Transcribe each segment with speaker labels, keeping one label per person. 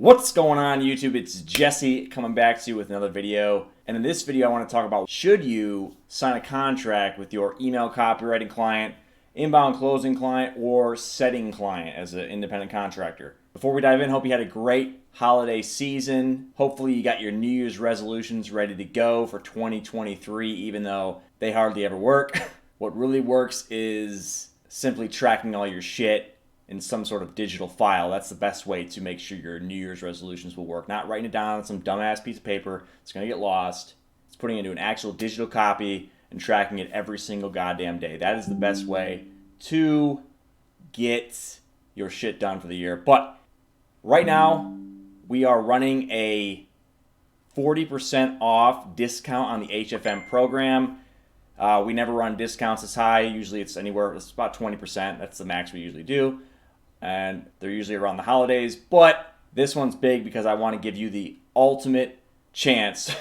Speaker 1: What's going on, YouTube? It's Jesse coming back to you with another video. And in this video, I want to talk about, should you sign a contract with your email copywriting client, inbound closing client, or setting client as an independent contractor? Before we dive in, hope you had a great holiday season. Hopefully you got your New Year's resolutions ready to go for 2023, even though they hardly ever work. What really works is simply tracking all your shit in some sort of digital file. That's the best way to make sure your New Year's resolutions will work. Not writing it down on some dumbass piece of paper. It's going to get lost. It's putting it into an actual digital copy and tracking it every single goddamn day. That is the best way to get your shit done for the year. But right now, we are running a 40% off discount on the HFM program. We never run discounts this high. Usually it's about 20%. That's the max we usually do. And they're usually around the holidays. But this one's big because I want to give you the ultimate chance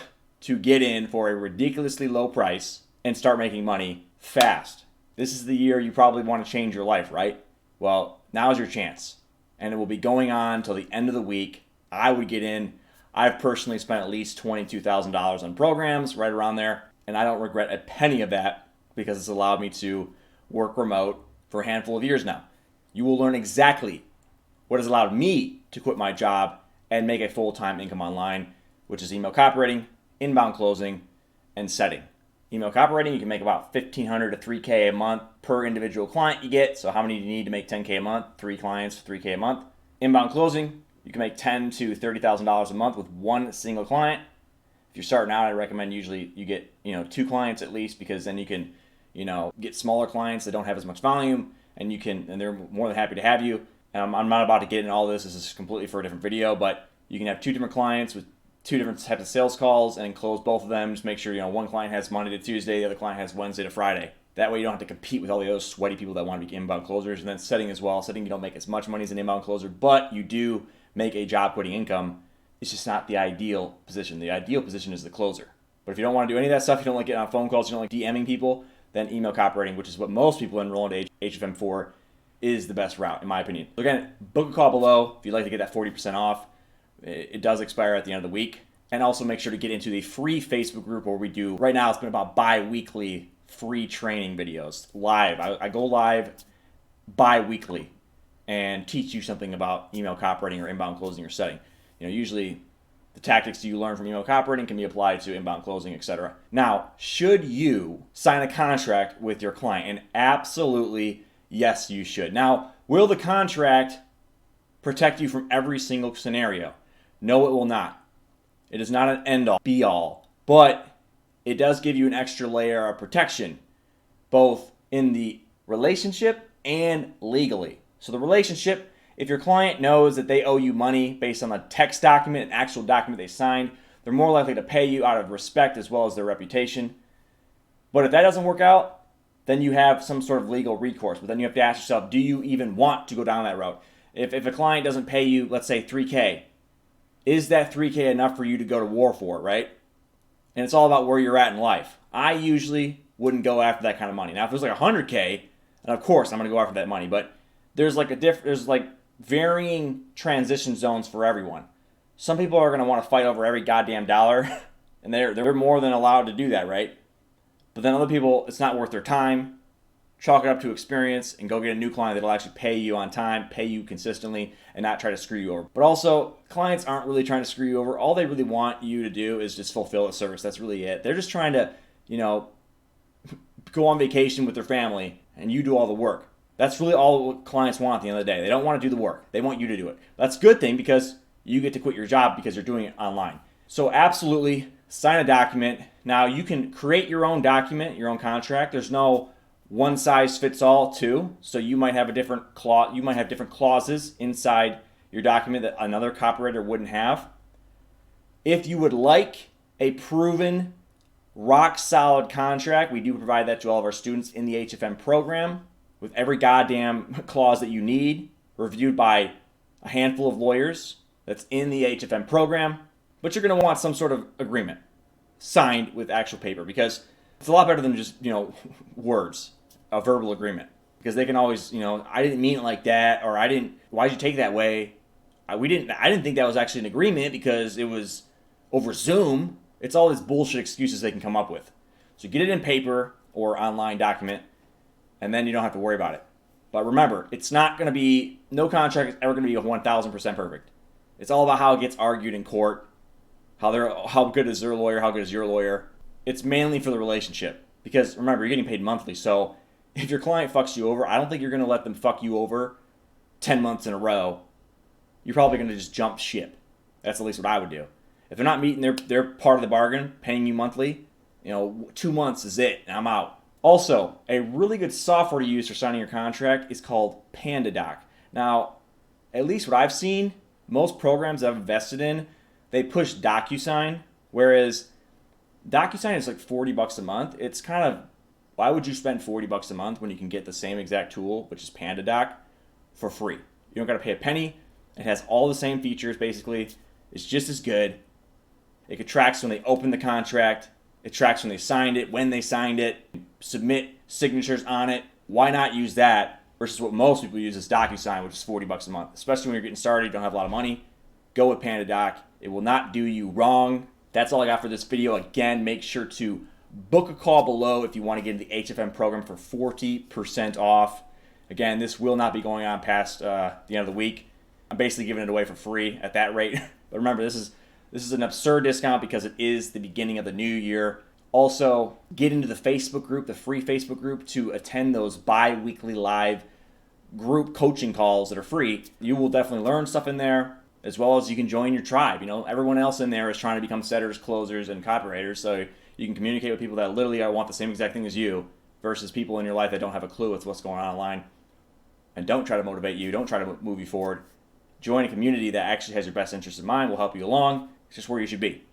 Speaker 1: to get in for a ridiculously low price and start making money fast. This is the year you probably want to change your life, right? Well, now's your chance. And it will be going on till the end of the week. I would get in. I've personally spent at least $22,000 on programs, right around there. And I don't regret a penny of that because it's allowed me to work remote for a handful of years now. You will learn exactly what has allowed me to quit my job and make a full-time income online, which is email copywriting, inbound closing, and setting. Email copywriting, you can make about $1,500 to $3,000 a month per individual client you get. So how many do you need to make $10,000 a month? 3 clients, $3,000 a month. Inbound closing, you can make $10,000 to $30,000 a month with one single client. If you're starting out, I recommend usually you get 2 clients at least, because then you can get smaller clients that don't have as much volume, and they're more than happy to have you. I'm not about to get into all this. This is completely for a different video, but you can have 2 different clients with 2 different types of sales calls and close both of them. Just make sure one client has Monday to Tuesday, the other client has Wednesday to Friday. That way you don't have to compete with all the other sweaty people that want to be inbound closers. And then setting as well. Setting, you don't make as much money as an inbound closer, but you do make a job quitting income. It's just not the ideal position. The ideal position is the closer. But if you don't want to do any of that stuff, you don't like getting on phone calls, you don't like DMing people, then email copywriting, which is what most people enroll into HFM for, is the best route, in my opinion. So again, book a call below if you'd like to get that 40% off. It does expire at the end of the week. And also make sure to get into the free Facebook group where we do, right now it's been about bi-weekly free training videos, live. I go live bi-weekly and teach you something about email copywriting or inbound closing or setting. Usually the tactics you learn from email copywriting can be applied to inbound closing, etc. Now, should you sign a contract with your client? And absolutely, yes, you should. Now, will the contract protect you from every single scenario? No, it will not. It is not an end-all, be-all, but it does give you an extra layer of protection, both in the relationship and legally. So the relationship, if your client knows that they owe you money based on a text document, an actual document they signed, they're more likely to pay you out of respect as well as their reputation. But if that doesn't work out, then you have some sort of legal recourse. But then you have to ask yourself, do you even want to go down that road? If a client doesn't pay you, let's say $3,000, is that $3,000 enough for you to go to war for, right? And it's all about where you're at in life. I usually wouldn't go after that kind of money. Now, if it was like $100,000, and of course I'm going to go after that money, but there's varying transition zones for everyone. Some people are going to want to fight over every goddamn dollar, and they're more than allowed to do that, right? But then other people, it's not worth their time. Chalk it up to experience and go get a new client that'll actually pay you on time, pay you consistently, and not try to screw you over. But also, clients aren't really trying to screw you over. All they really want you to do is just fulfill a service. That's really it. They're just trying to, go on vacation with their family, and you do all the work. That's really all clients want at the end of the day. They don't want to do the work. They want you to do it. That's a good thing because you get to quit your job because you're doing it online. So absolutely, sign a document. Now, you can create your own document, your own contract. There's no one size fits all too. So you might have different clauses inside your document that another copywriter wouldn't have. If you would like a proven, rock solid contract, we do provide that to all of our students in the HFM program, with every goddamn clause that you need, reviewed by a handful of lawyers that's in the HFM program. But you're going to want some sort of agreement signed with actual paper, because it's a lot better than just, words, a verbal agreement. Because they can always, I didn't mean it like that, or why'd you take it that way? I didn't think that was actually an agreement because it was over Zoom. It's all these bullshit excuses they can come up with. So get it in paper or online document, and then you don't have to worry about it. But remember, it's not going to be, no contract is ever going to be 1,000% perfect. It's all about how it gets argued in court, how good is their lawyer, how good is your lawyer. It's mainly for the relationship. Because remember, you're getting paid monthly. So if your client fucks you over, I don't think you're going to let them fuck you over 10 months in a row. You're probably going to just jump ship. That's at least what I would do. If they're not meeting their part of the bargain, paying you monthly, 2 months is it, and I'm out. Also, a really good software to use for signing your contract is called PandaDoc. Now, at least what I've seen, most programs that I've invested in, they push DocuSign, whereas DocuSign is like $40 a month. It's kind of, why would you spend $40 a month when you can get the same exact tool, which is PandaDoc, for free? You don't got to pay a penny. It has all the same features, basically. It's just as good. It tracks when they opened the contract. It tracks when they signed it, when they signed it, submit signatures on it. Why not use that versus what most people use is DocuSign, which is $40 a month. Especially when you're getting started, you don't have a lot of money. Go with PandaDoc. It will not do you wrong. That's all I got for this video. Again, make sure to book a call below if you want to get into the HFM program for 40% off. Again, this will not be going on past the end of the week. I'm basically giving it away for free at that rate. But remember, this is an absurd discount because it is the beginning of the new year. Also, get into the Facebook group, the free Facebook group, to attend those bi-weekly live group coaching calls that are free. You will definitely learn stuff in there, as well as you can join your tribe. Everyone else in there is trying to become setters, closers, and copywriters, so you can communicate with people that literally want the same exact thing as you versus people in your life that don't have a clue with what's going on online and don't try to motivate you, don't try to move you forward. Join a community that actually has your best interest in mind, will help you along. It's just where you should be.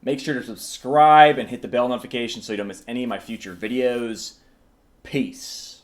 Speaker 1: Make sure to subscribe and hit the bell notification so you don't miss any of my future videos. Peace.